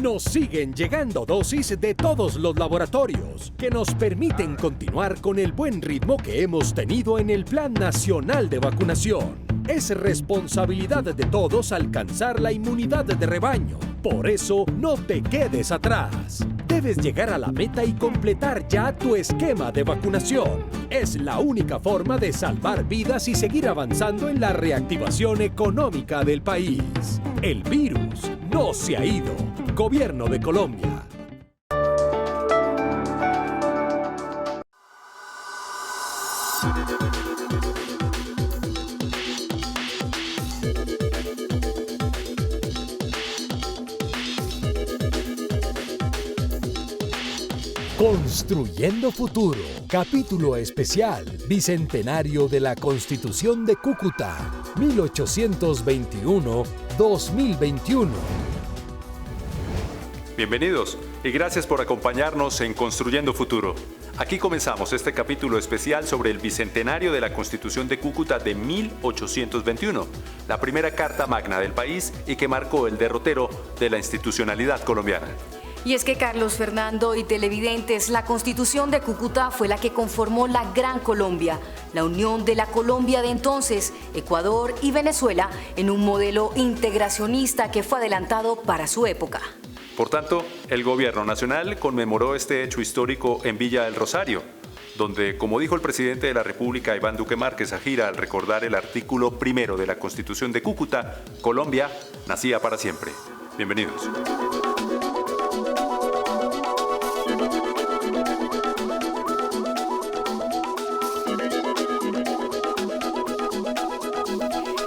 Nos siguen llegando dosis de todos los laboratorios que nos permiten continuar con el buen ritmo que hemos tenido en el Plan Nacional de Vacunación. Es responsabilidad de todos alcanzar la inmunidad de rebaño. Por eso, no te quedes atrás. Debes llegar a la meta y completar ya tu esquema de vacunación. Es la única forma de salvar vidas y seguir avanzando en la reactivación económica del país. El virus no se ha ido. Gobierno de Colombia. Construyendo Futuro, capítulo especial, Bicentenario de la Constitución de Cúcuta, 1821-2021. Bienvenidos y gracias por acompañarnos en Construyendo Futuro. Aquí comenzamos este capítulo especial sobre el Bicentenario de la Constitución de Cúcuta de 1821, la primera carta magna del país y que marcó el derrotero de la institucionalidad colombiana. Y es que, Carlos Fernando y televidentes, la Constitución de Cúcuta fue la que conformó la Gran Colombia, la unión de la Colombia de entonces, Ecuador y Venezuela, en un modelo integracionista que fue adelantado para su época. Por tanto, el Gobierno Nacional conmemoró este hecho histórico en Villa del Rosario, donde, como dijo el presidente de la República, Iván Duque Márquez Ajira, al recordar el artículo primero de la Constitución de Cúcuta, Colombia nacía para siempre. Bienvenidos.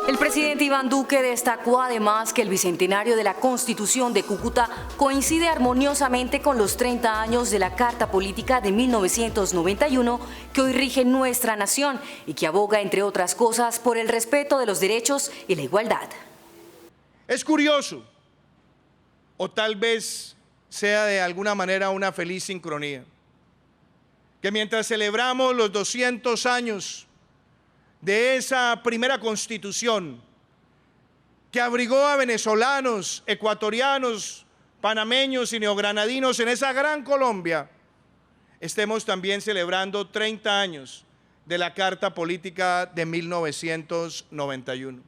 El presidente Iván Duque destacó además que el bicentenario de la Constitución de Cúcuta coincide armoniosamente con los 30 años de la Carta Política de 1991 que hoy rige nuestra nación y que aboga, entre otras cosas, por el respeto de los derechos y la igualdad. Es curioso, o tal vez sea de alguna manera una feliz sincronía, que mientras celebramos los 200 años de esa primera constitución que abrigó a venezolanos, ecuatorianos, panameños y neogranadinos en esa gran Colombia, estemos también celebrando 30 años de la Carta Política de 1991.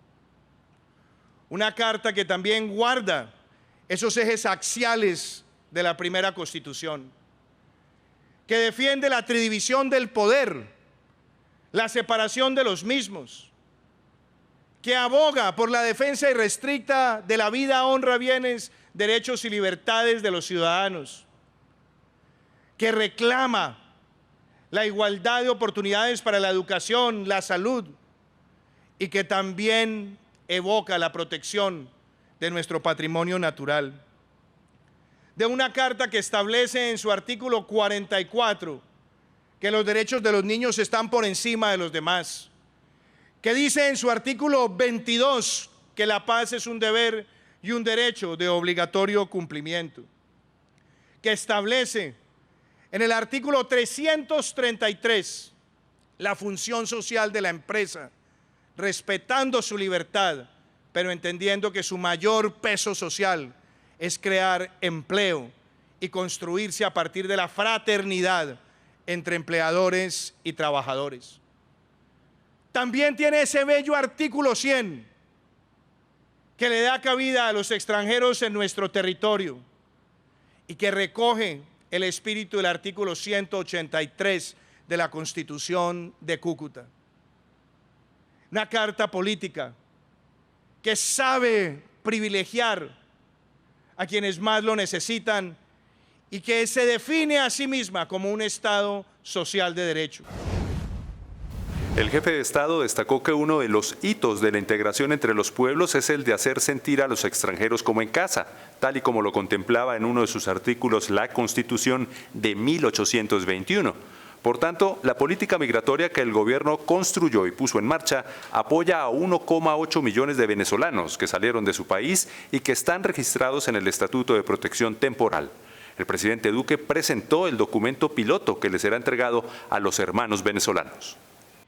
Una carta que también guarda esos ejes axiales de la primera Constitución, que defiende la tridivisión del poder, la separación de los mismos, que aboga por la defensa irrestricta de la vida, honra, bienes, derechos y libertades de los ciudadanos, que reclama la igualdad de oportunidades para la educación, la salud, y que también evoca la protección de nuestro patrimonio natural. De una carta que establece en su artículo 44 que los derechos de los niños están por encima de los demás, que dice en su artículo 22 que la paz es un deber y un derecho de obligatorio cumplimiento, que establece en el artículo 333 la función social de la empresa, respetando su libertad, pero entendiendo que su mayor peso social es crear empleo y construirse a partir de la fraternidad entre empleadores y trabajadores. También tiene ese bello artículo 100 que le da cabida a los extranjeros en nuestro territorio y que recoge el espíritu del artículo 183 de la Constitución de Cúcuta. Una carta política que sabe privilegiar a quienes más lo necesitan y que se define a sí misma como un Estado social de derecho. El jefe de Estado destacó que uno de los hitos de la integración entre los pueblos es el de hacer sentir a los extranjeros como en casa, tal y como lo contemplaba en uno de sus artículos la Constitución de 1821. Por tanto, la política migratoria que el gobierno construyó y puso en marcha apoya a 1,8 millones de venezolanos que salieron de su país y que están registrados en el Estatuto de Protección Temporal. El presidente Duque presentó el documento piloto que le será entregado a los hermanos venezolanos.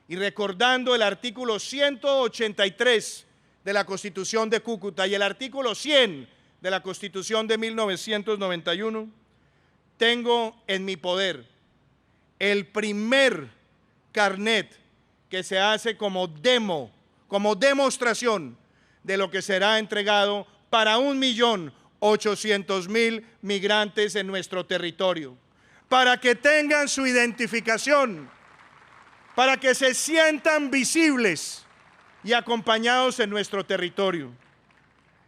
Y recordando el artículo 183 de la Constitución de Cúcuta y el artículo 100 de la Constitución de 1991, tengo en mi poder el primer carnet que se hace como demostración de lo que será entregado para 1.800.000 migrantes en nuestro territorio, para que tengan su identificación, para que se sientan visibles y acompañados en nuestro territorio.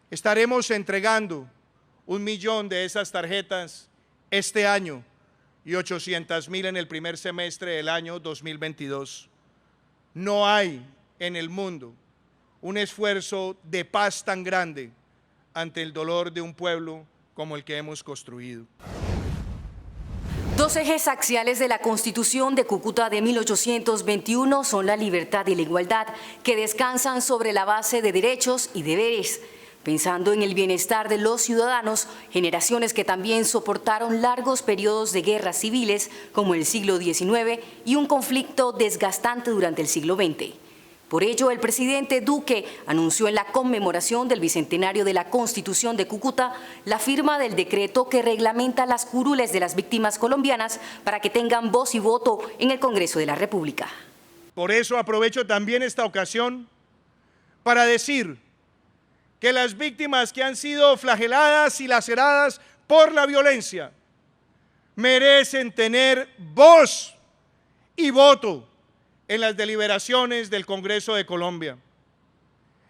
Estaremos entregando 1 millón de esas tarjetas este año y 800.000 en el primer semestre del año 2022. No hay en el mundo un esfuerzo de paz tan grande ante el dolor de un pueblo como el que hemos construido. Dos ejes axiales de la Constitución de Cúcuta de 1821 son la libertad y la igualdad, que descansan sobre la base de derechos y deberes, pensando en el bienestar de los ciudadanos, generaciones que también soportaron largos periodos de guerras civiles como el siglo XIX y un conflicto desgastante durante el siglo XX. Por ello, el presidente Duque anunció en la conmemoración del bicentenario de la Constitución de Cúcuta la firma del decreto que reglamenta las curules de las víctimas colombianas para que tengan voz y voto en el Congreso de la República. Por eso aprovecho también esta ocasión para decir que las víctimas que han sido flageladas y laceradas por la violencia merecen tener voz y voto en las deliberaciones del Congreso de Colombia,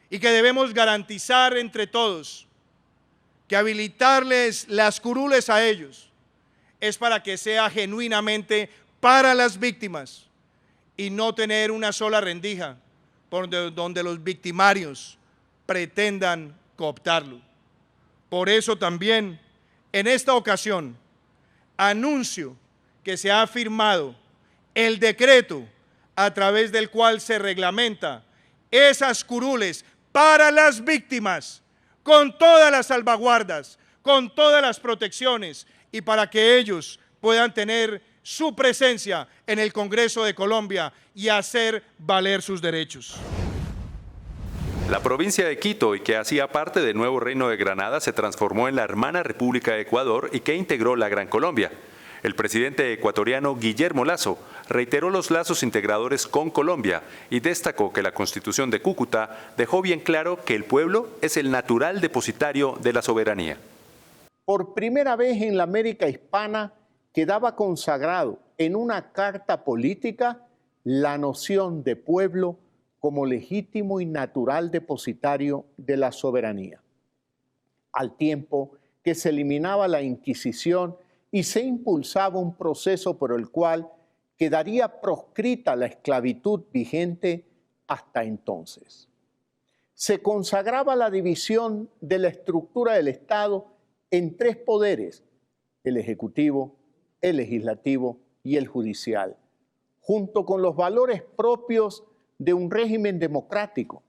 y que debemos garantizar entre todos que habilitarles las curules a ellos es para que sea genuinamente para las víctimas y no tener una sola rendija por donde los victimarios pretendan cooptarlo. Por eso también en esta ocasión anuncio que se ha firmado el decreto a través del cual se reglamenta esas curules para las víctimas, con todas las salvaguardas, con todas las protecciones, y para que ellos puedan tener su presencia en el Congreso de Colombia y hacer valer sus derechos. La provincia de Quito, y que hacía parte del nuevo Reino de Granada, se transformó en la hermana República de Ecuador y que integró la Gran Colombia. El presidente ecuatoriano Guillermo Lasso reiteró los lazos integradores con Colombia y destacó que la Constitución de Cúcuta dejó bien claro que el pueblo es el natural depositario de la soberanía. Por primera vez en la América hispana quedaba consagrado en una carta política la noción de pueblo como legítimo y natural depositario de la soberanía, al tiempo que se eliminaba la Inquisición y se impulsaba un proceso por el cual quedaría proscrita la esclavitud vigente hasta entonces. Se consagraba la división de la estructura del Estado en tres poderes: el ejecutivo, el legislativo y el judicial, junto con los valores propios de un régimen democrático,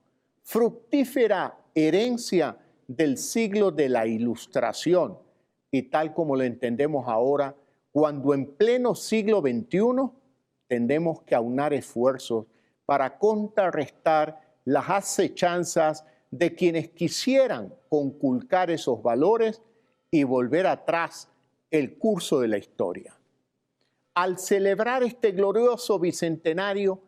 fructífera herencia del siglo de la Ilustración, y tal como lo entendemos ahora, cuando en pleno siglo XXI tendemos que aunar esfuerzos para contrarrestar las acechanzas de quienes quisieran conculcar esos valores y volver atrás el curso de la historia. Al celebrar este glorioso bicentenario,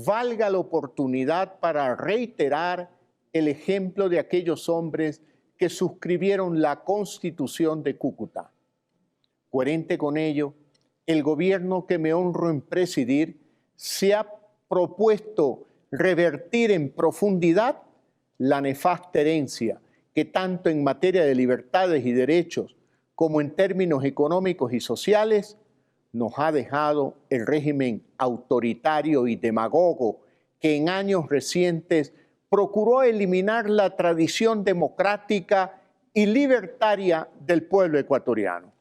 valga la oportunidad para reiterar el ejemplo de aquellos hombres que suscribieron la Constitución de Cúcuta. Coherente con ello, el gobierno que me honro en presidir se ha propuesto revertir en profundidad la nefasta herencia que tanto en materia de libertades y derechos como en términos económicos y sociales nos ha dejado el régimen autoritario y demagogo que en años recientes procuró eliminar la tradición democrática y libertaria del pueblo ecuatoriano.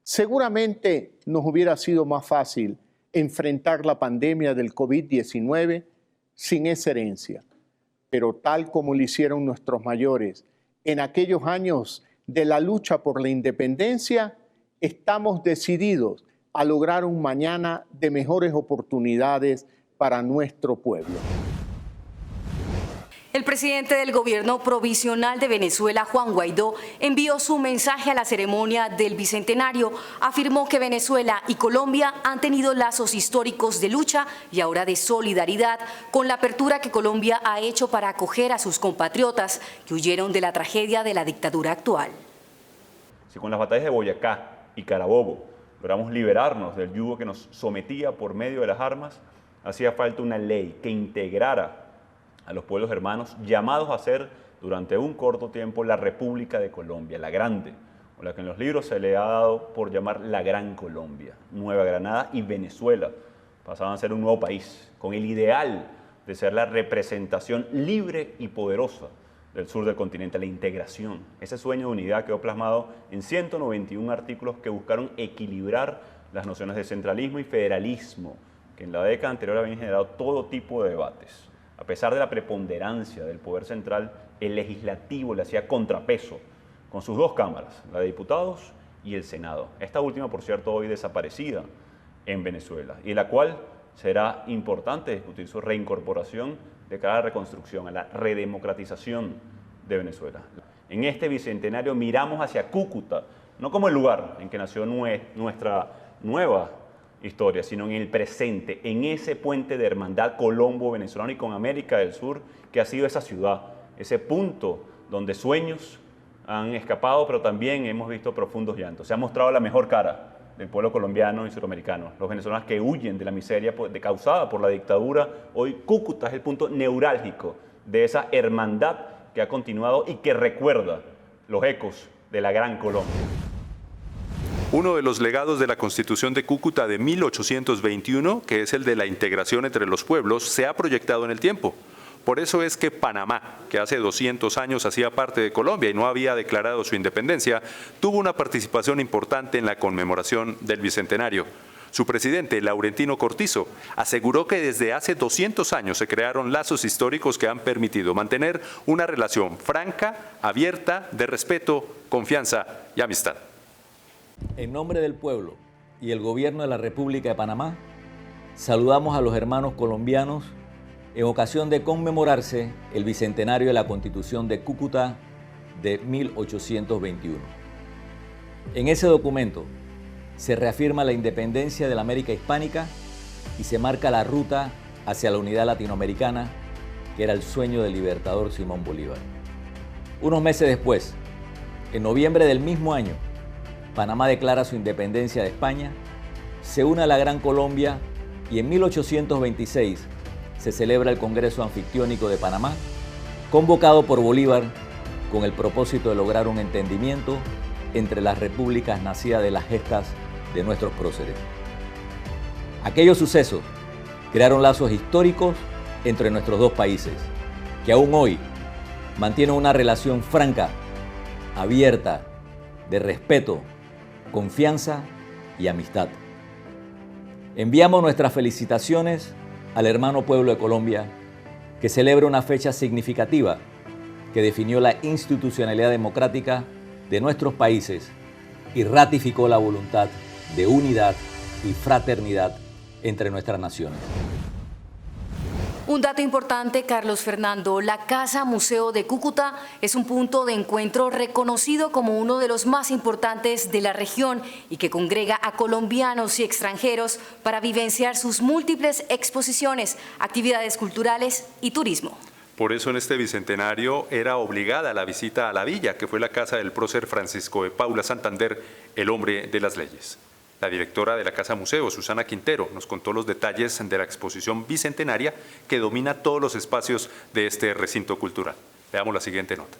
Seguramente nos hubiera sido más fácil enfrentar la pandemia del COVID-19 sin esa herencia, pero tal como lo hicieron nuestros mayores en aquellos años de la lucha por la independencia, estamos decididos a lograr un mañana de mejores oportunidades para nuestro pueblo. El presidente del gobierno provisional de Venezuela, Juan Guaidó, envió su mensaje a la ceremonia del Bicentenario. Afirmó que Venezuela y Colombia han tenido lazos históricos de lucha y ahora de solidaridad, con la apertura que Colombia ha hecho para acoger a sus compatriotas que huyeron de la tragedia de la dictadura actual. Si con las batallas de Boyacá y Carabobo logramos liberarnos del yugo que nos sometía por medio de las armas, hacía falta una ley que integrara a los pueblos hermanos llamados a ser durante un corto tiempo la República de Colombia, la grande, o la que en los libros se le ha dado por llamar la Gran Colombia. Nueva Granada y Venezuela pasaban a ser un nuevo país, con el ideal de ser la representación libre y poderosa del sur del continente, la integración. Ese sueño de unidad quedó plasmado en 191 artículos que buscaron equilibrar las nociones de centralismo y federalismo, que en la década anterior habían generado todo tipo de debates. A pesar de la preponderancia del poder central, el legislativo le hacía contrapeso con sus dos cámaras, la de diputados y el Senado. Esta última, por cierto, hoy desaparecida en Venezuela, y la cual será importante discutir su reincorporación de cara a la reconstrucción, a la redemocratización de Venezuela. En este bicentenario miramos hacia Cúcuta, no como el lugar en que nació nuestra nueva historia, sino en el presente, en ese puente de hermandad colombo-venezolano y con América del Sur, que ha sido esa ciudad, ese punto donde sueños han escapado, pero también hemos visto profundos llantos. Se ha mostrado la mejor cara del pueblo colombiano y suramericano, los venezolanos que huyen de la miseria causada por la dictadura. Hoy Cúcuta es el punto neurálgico de esa hermandad que ha continuado y que recuerda los ecos de la Gran Colombia. Uno de los legados de la Constitución de Cúcuta de 1821, que es el de la integración entre los pueblos, se ha proyectado en el tiempo. Por eso es que Panamá, que hace 200 años hacía parte de Colombia y no había declarado su independencia, tuvo una participación importante en la conmemoración del Bicentenario. Su presidente, Laurentino Cortizo, aseguró que desde hace 200 años se crearon lazos históricos que han permitido mantener una relación franca, abierta, de respeto, confianza y amistad. En nombre del pueblo y el gobierno de la República de Panamá, saludamos a los hermanos colombianos en ocasión de conmemorarse el Bicentenario de la Constitución de Cúcuta de 1821. En ese documento se reafirma la independencia de la América hispánica y se marca la ruta hacia la unidad latinoamericana, que era el sueño del libertador Simón Bolívar. Unos meses después, en noviembre del mismo año, Panamá declara su independencia de España, se une a la Gran Colombia y en 1826 se celebra el Congreso Anfictiónico de Panamá, convocado por Bolívar con el propósito de lograr un entendimiento entre las repúblicas nacidas de las gestas de nuestros próceres. Aquellos sucesos crearon lazos históricos entre nuestros dos países, que aún hoy mantienen una relación franca, abierta, de respeto, confianza y amistad. Enviamos nuestras felicitaciones al hermano pueblo de Colombia, que celebra una fecha significativa que definió la institucionalidad democrática de nuestros países y ratificó la voluntad de unidad y fraternidad entre nuestras naciones. Un dato importante, Carlos Fernando, la Casa Museo de Cúcuta es un punto de encuentro reconocido como uno de los más importantes de la región y que congrega a colombianos y extranjeros para vivenciar sus múltiples exposiciones, actividades culturales y turismo. Por eso en este bicentenario era obligada la visita a la villa, que fue la casa del prócer Francisco de Paula Santander, el hombre de las leyes. La directora de la Casa Museo, Susana Quintero, nos contó los detalles de la exposición bicentenaria que domina todos los espacios de este recinto cultural. Veamos la siguiente nota.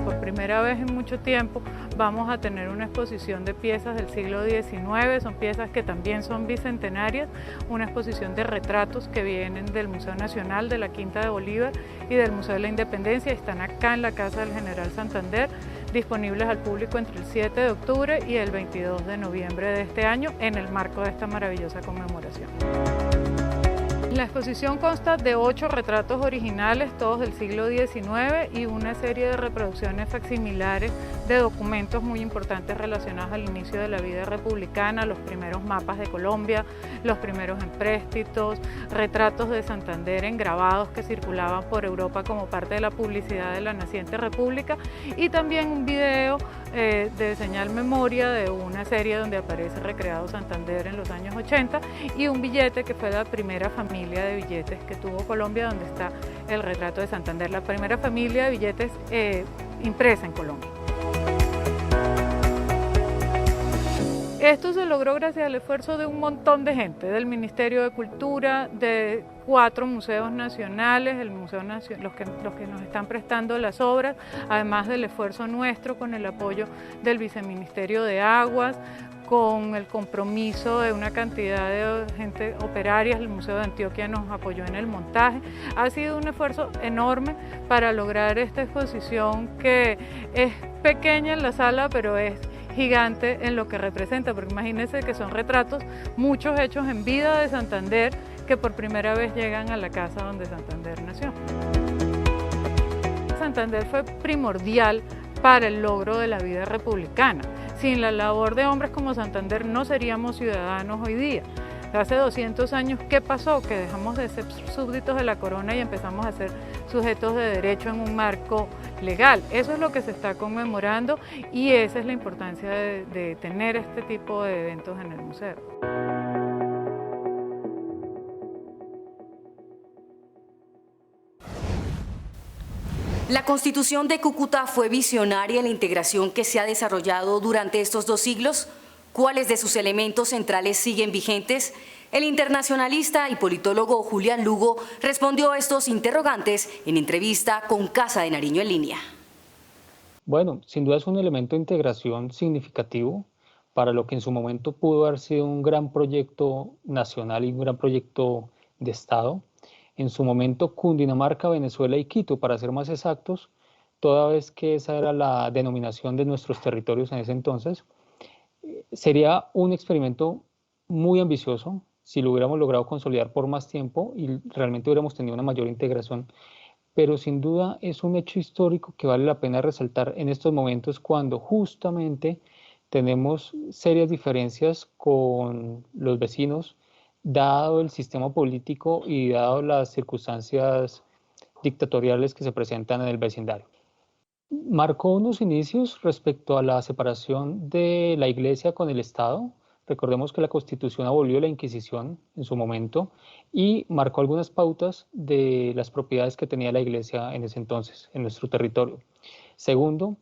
Por primera vez en mucho tiempo vamos a tener una exposición de piezas del siglo XIX, son piezas que también son bicentenarias, una exposición de retratos que vienen del Museo Nacional, de la Quinta de Bolívar y del Museo de la Independencia, están acá en la Casa del General Santander, disponibles al público entre el 7 de octubre y el 22 de noviembre de este año en el marco de esta maravillosa conmemoración. La exposición consta de 8 retratos originales, todos del siglo XIX, y una serie de reproducciones facsimilares de documentos muy importantes relacionados al inicio de la vida republicana, los primeros mapas de Colombia, los primeros empréstitos, retratos de Santander en grabados que circulaban por Europa como parte de la publicidad de la naciente república, y también un video de señal memoria de una serie donde aparece recreado Santander en los años 80, y un billete que fue la primera familia de billetes que tuvo Colombia, donde está el retrato de Santander, la primera familia de billetes impresa en Colombia. Esto se logró gracias al esfuerzo de un montón de gente, del Ministerio de Cultura, de 4 museos nacionales, los que nos están prestando las obras, además del esfuerzo nuestro con el apoyo del Viceministerio de Aguas, con el compromiso de una cantidad de gente operaria. El Museo de Antioquia nos apoyó en el montaje. Ha sido un esfuerzo enorme para lograr esta exposición, que es pequeña en la sala, pero es gigante en lo que representa, porque imagínense que son retratos, muchos hechos en vida de Santander, que por primera vez llegan a la casa donde Santander nació. Santander fue primordial para el logro de la vida republicana. Sin la labor de hombres como Santander no seríamos ciudadanos hoy día. Hace 200 años, ¿qué pasó? Que dejamos de ser súbditos de la corona y empezamos a ser sujetos de derecho en un marco legal. Eso es lo que se está conmemorando, y esa es la importancia de tener este tipo de eventos en el museo. La Constitución de Cúcuta fue visionaria en la integración que se ha desarrollado durante estos 2 siglos. ¿Cuáles de sus elementos centrales siguen vigentes? El internacionalista y politólogo Julián Lugo respondió a estos interrogantes en entrevista con Casa de Nariño en línea. Bueno, sin duda es un elemento de integración significativo para lo que en su momento pudo haber sido un gran proyecto nacional y un gran proyecto de Estado. En su momento Cundinamarca, Venezuela y Quito, para ser más exactos, toda vez que esa era la denominación de nuestros territorios en ese entonces. Sería un experimento muy ambicioso si lo hubiéramos logrado consolidar por más tiempo y realmente hubiéramos tenido una mayor integración, pero sin duda es un hecho histórico que vale la pena resaltar en estos momentos, cuando justamente tenemos serias diferencias con los vecinos, dado el sistema político y dado las circunstancias dictatoriales que se presentan en el vecindario. Marcó unos inicios respecto a la separación de la Iglesia con el Estado. Recordemos que la Constitución abolió la Inquisición en su momento y marcó algunas pautas de las propiedades que tenía la Iglesia en ese entonces en nuestro territorio. Segundo,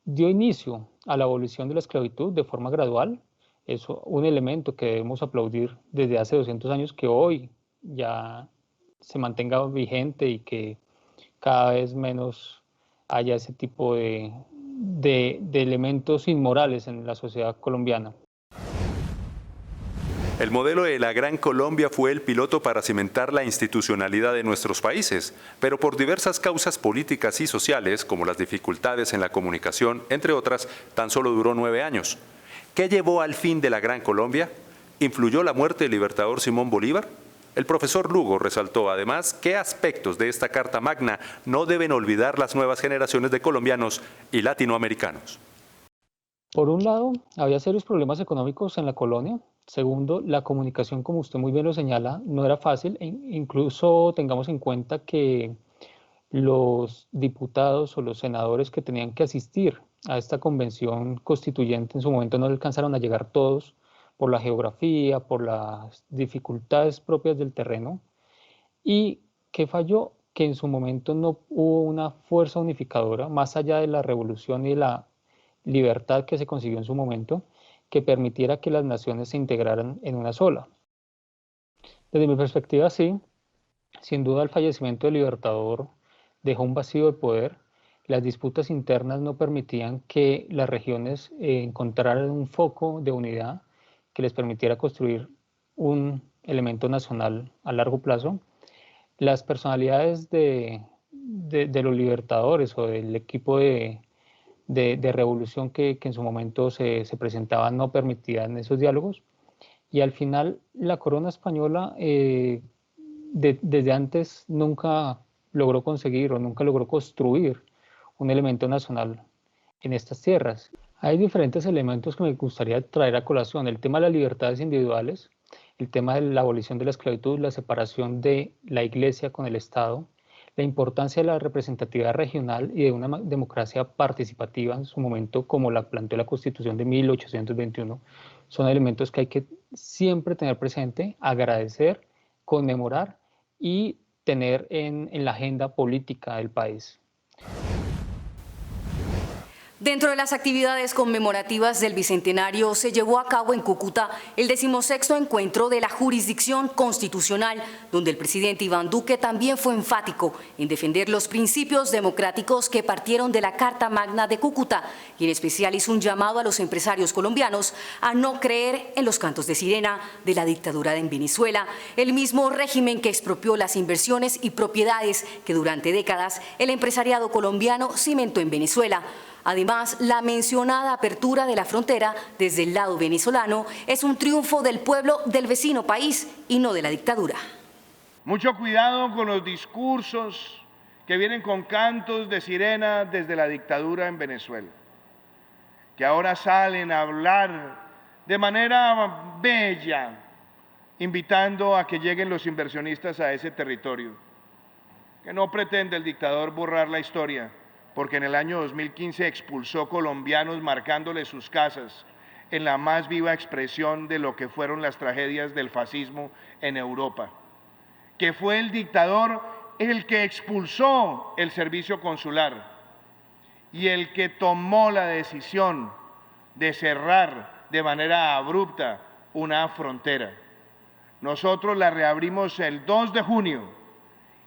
dio inicio a la abolición de la esclavitud de forma gradual. Es un elemento que debemos aplaudir desde hace 200 años, que hoy ya se mantenga vigente y que cada vez menos haya ese tipo de elementos inmorales en la sociedad colombiana. El modelo de la Gran Colombia fue el piloto para cimentar la institucionalidad de nuestros países, pero por diversas causas políticas y sociales, como las dificultades en la comunicación, entre otras, tan solo duró 9 años. ¿Qué llevó al fin de la Gran Colombia? ¿Influyó la muerte del libertador Simón Bolívar? El profesor Lugo resaltó además qué aspectos de esta Carta Magna no deben olvidar las nuevas generaciones de colombianos y latinoamericanos. Por un lado, había serios problemas económicos en la colonia. Segundo, la comunicación, como usted muy bien lo señala, no era fácil. Incluso tengamos en cuenta que los diputados o los senadores que tenían que asistir a esta convención constituyente en su momento no alcanzaron a llegar todos por la geografía, por las dificultades propias del terreno. ¿Y qué falló? Que en su momento no hubo una fuerza unificadora, más allá de la revolución y la libertad que se consiguió en su momento, que permitiera que las naciones se integraran en una sola. Desde mi perspectiva, sí, sin duda el fallecimiento del libertador dejó un vacío de poder. Las disputas internas no permitían que las regiones encontraran un foco de unidad que les permitiera construir un elemento nacional a largo plazo. Las personalidades de los libertadores o del equipo de revolución que en su momento se presentaban no permitían esos diálogos, y al final la corona española desde antes nunca logró conseguir o nunca logró construir un elemento nacional en estas tierras. Hay diferentes elementos que me gustaría traer a colación: el tema de las libertades individuales, el tema de la abolición de la esclavitud, la separación de la Iglesia con el Estado, la importancia de la representatividad regional y de una democracia participativa en su momento, como la planteó la Constitución de 1821, son elementos que hay que siempre tener presente, agradecer, conmemorar y tener en la agenda política del país. Dentro de las actividades conmemorativas del Bicentenario se llevó a cabo en Cúcuta el 16º encuentro de la jurisdicción constitucional, donde el presidente Iván Duque también fue enfático en defender los principios democráticos que partieron de la Carta Magna de Cúcuta y en especial hizo un llamado a los empresarios colombianos a no creer en los cantos de sirena de la dictadura en Venezuela, el mismo régimen que expropió las inversiones y propiedades que durante décadas el empresariado colombiano cimentó en Venezuela. Además, la mencionada apertura de la frontera desde el lado venezolano es un triunfo del pueblo del vecino país y no de la dictadura. Mucho cuidado con los discursos que vienen con cantos de sirena desde la dictadura en Venezuela, que ahora salen a hablar de manera bella, invitando a que lleguen los inversionistas a ese territorio, que no pretende el dictador borrar la historia, porque en el año 2015 expulsó colombianos marcándole sus casas en la más viva expresión de lo que fueron las tragedias del fascismo en Europa, que fue el dictador el que expulsó el servicio consular y el que tomó la decisión de cerrar de manera abrupta una frontera. Nosotros la reabrimos el 2 de junio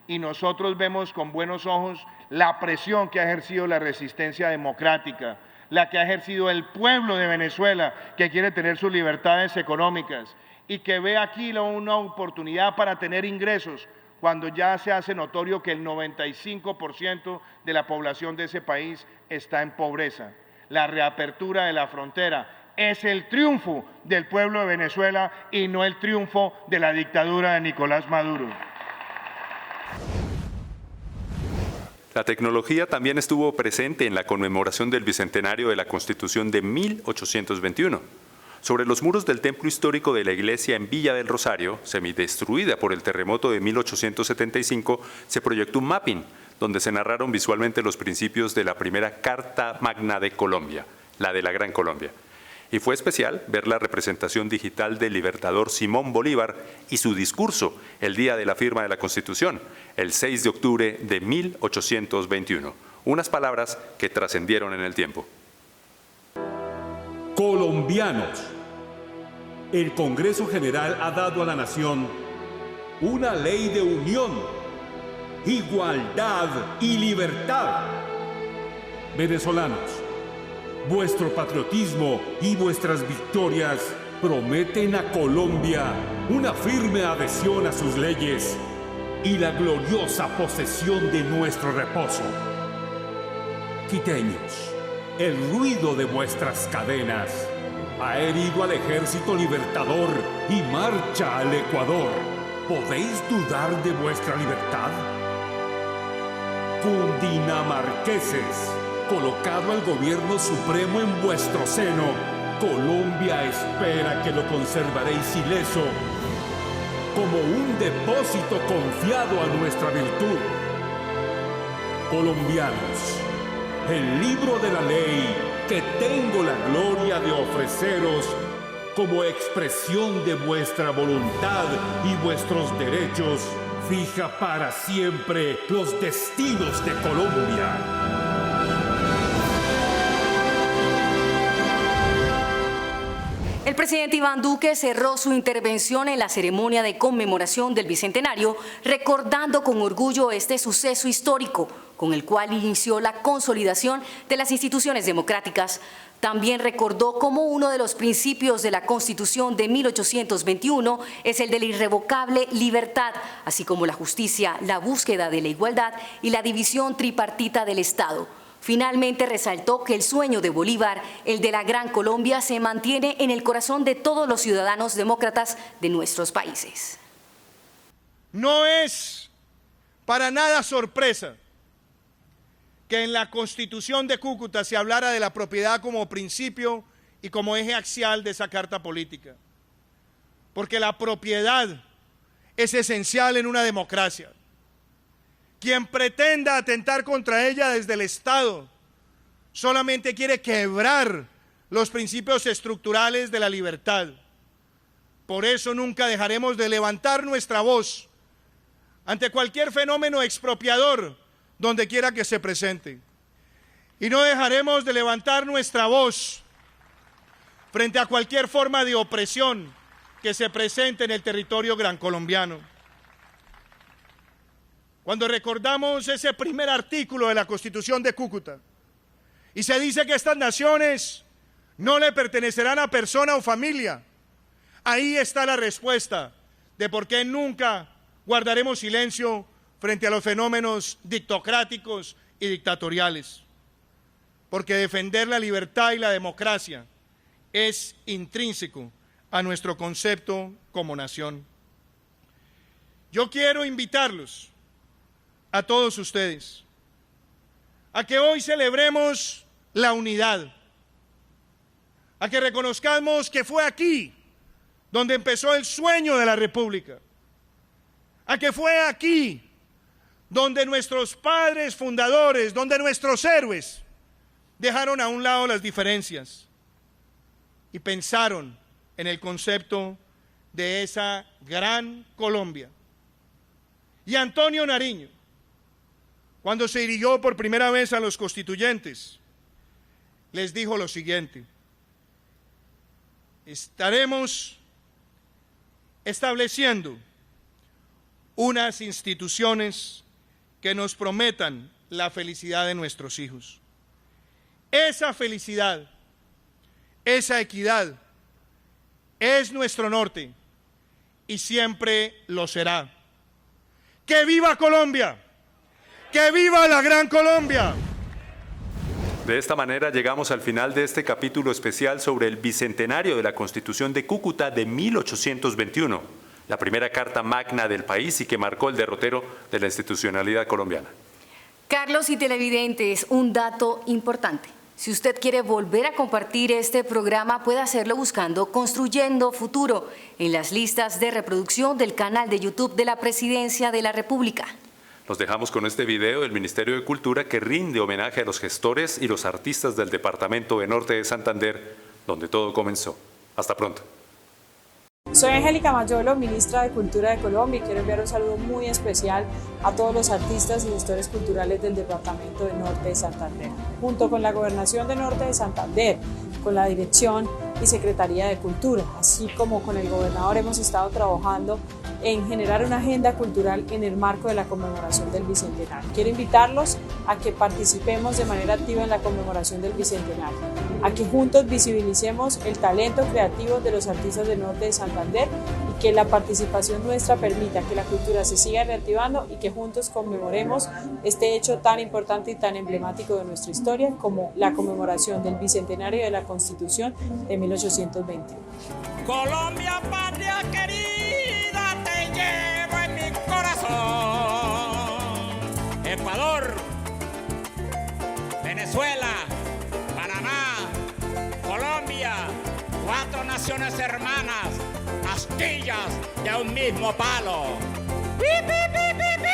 y nosotros vemos con buenos ojos la presión que ha ejercido la resistencia democrática, la que ha ejercido el pueblo de Venezuela, que quiere tener sus libertades económicas y que ve aquí una oportunidad para tener ingresos cuando ya se hace notorio que el 95% de la población de ese país está en pobreza. La reapertura de la frontera es el triunfo del pueblo de Venezuela y no el triunfo de la dictadura de Nicolás Maduro. La tecnología también estuvo presente en la conmemoración del Bicentenario de la Constitución de 1821. Sobre los muros del templo histórico de la iglesia en Villa del Rosario, semidestruida por el terremoto de 1875, se proyectó un mapping donde se narraron visualmente los principios de la primera Carta Magna de Colombia, la de la Gran Colombia. Y fue especial ver la representación digital del libertador Simón Bolívar y su discurso el día de la firma de la Constitución, el 6 de octubre de 1821. Unas palabras que trascendieron en el tiempo. Colombianos, el Congreso General ha dado a la nación una ley de unión, igualdad y libertad. Venezolanos, vuestro patriotismo y vuestras victorias prometen a Colombia una firme adhesión a sus leyes y la gloriosa posesión de nuestro reposo. Quiteños, el ruido de vuestras cadenas ha herido al ejército libertador y marcha al Ecuador. ¿Podéis dudar de vuestra libertad? Cundinamarqueses, colocado al gobierno supremo en vuestro seno, Colombia espera que lo conservaréis ileso, como un depósito confiado a nuestra virtud. Colombianos, el libro de la ley que tengo la gloria de ofreceros como expresión de vuestra voluntad y vuestros derechos, fija para siempre los destinos de Colombia. El presidente Iván Duque cerró su intervención en la ceremonia de conmemoración del Bicentenario, recordando con orgullo este suceso histórico, con el cual inició la consolidación de las instituciones democráticas. También recordó cómo uno de los principios de la Constitución de 1821 es el de la irrevocable libertad, así como la justicia, la búsqueda de la igualdad y la división tripartita del Estado. Finalmente resaltó que el sueño de Bolívar, el de la Gran Colombia, se mantiene en el corazón de todos los ciudadanos demócratas de nuestros países. No es para nada sorpresa que en la Constitución de Cúcuta se hablara de la propiedad como principio y como eje axial de esa carta política. Porque la propiedad es esencial en una democracia. Quien pretenda atentar contra ella desde el Estado solamente quiere quebrar los principios estructurales de la libertad. Por eso nunca dejaremos de levantar nuestra voz ante cualquier fenómeno expropiador donde quiera que se presente. Y no dejaremos de levantar nuestra voz frente a cualquier forma de opresión que se presente en el territorio gran colombiano. Cuando recordamos ese primer artículo de la Constitución de Cúcuta y se dice que estas naciones no le pertenecerán a persona o familia, ahí está la respuesta de por qué nunca guardaremos silencio frente a los fenómenos dictocráticos y dictatoriales. Porque defender la libertad y la democracia es intrínseco a nuestro concepto como nación. Yo quiero invitarlos a todos ustedes a que hoy celebremos la unidad, a que reconozcamos que fue aquí donde empezó el sueño de la República, a que fue aquí donde nuestros padres fundadores, donde nuestros héroes dejaron a un lado las diferencias y pensaron en el concepto de esa gran Colombia. Y Antonio Nariño, cuando se dirigió por primera vez a los constituyentes, les dijo lo siguiente: estaremos estableciendo unas instituciones que nos prometan la felicidad de nuestros hijos. Esa felicidad, esa equidad, es nuestro norte y siempre lo será. ¡Que viva Colombia! ¡Que viva la gran Colombia! De esta manera llegamos al final de este capítulo especial sobre el bicentenario de la Constitución de Cúcuta de 1821, la primera carta magna del país y que marcó el derrotero de la institucionalidad colombiana. Carlos y televidentes, un dato importante. Si usted quiere volver a compartir este programa, puede hacerlo buscando Construyendo Futuro en las listas de reproducción del canal de YouTube de la Presidencia de la República. Los dejamos con este video del Ministerio de Cultura que rinde homenaje a los gestores y los artistas del Departamento de Norte de Santander, donde todo comenzó. Hasta pronto. Soy Angélica Mayolo, ministra de Cultura de Colombia, y quiero enviar un saludo muy especial a todos los artistas y gestores culturales del Departamento de Norte de Santander. Junto con la Gobernación de Norte de Santander, con la Dirección y Secretaría de Cultura, así como con el gobernador, hemos estado trabajando en generar una agenda cultural en el marco de la conmemoración del Bicentenario. Quiero invitarlos a que participemos de manera activa en la conmemoración del Bicentenario, a que juntos visibilicemos el talento creativo de los artistas del norte de Santander y que la participación nuestra permita que la cultura se siga reactivando y que juntos conmemoremos este hecho tan importante y tan emblemático de nuestra historia como la conmemoración del Bicentenario de la Constitución de 1821. Colombia, patria querida, te llevo en mi corazón. Ecuador, Venezuela, Panamá, Colombia, 4 naciones hermanas, astillas de un mismo palo. ¡Pi, pi, pi, pi, pi!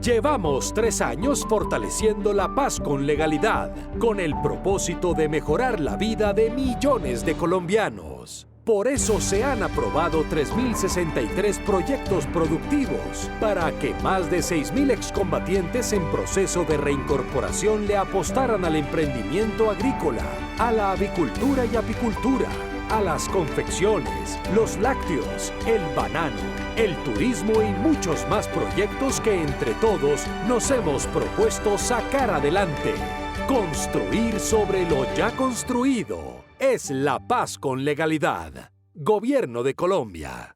Llevamos 3 años fortaleciendo la paz con legalidad, con el propósito de mejorar la vida de millones de colombianos. Por eso se han aprobado 3.063 proyectos productivos para que más de 6.000 excombatientes en proceso de reincorporación le apostaran al emprendimiento agrícola, a la avicultura y apicultura, a las confecciones, los lácteos, el banano, el turismo y muchos más proyectos que entre todos nos hemos propuesto sacar adelante. Construir sobre lo ya construido es la paz con legalidad. Gobierno de Colombia.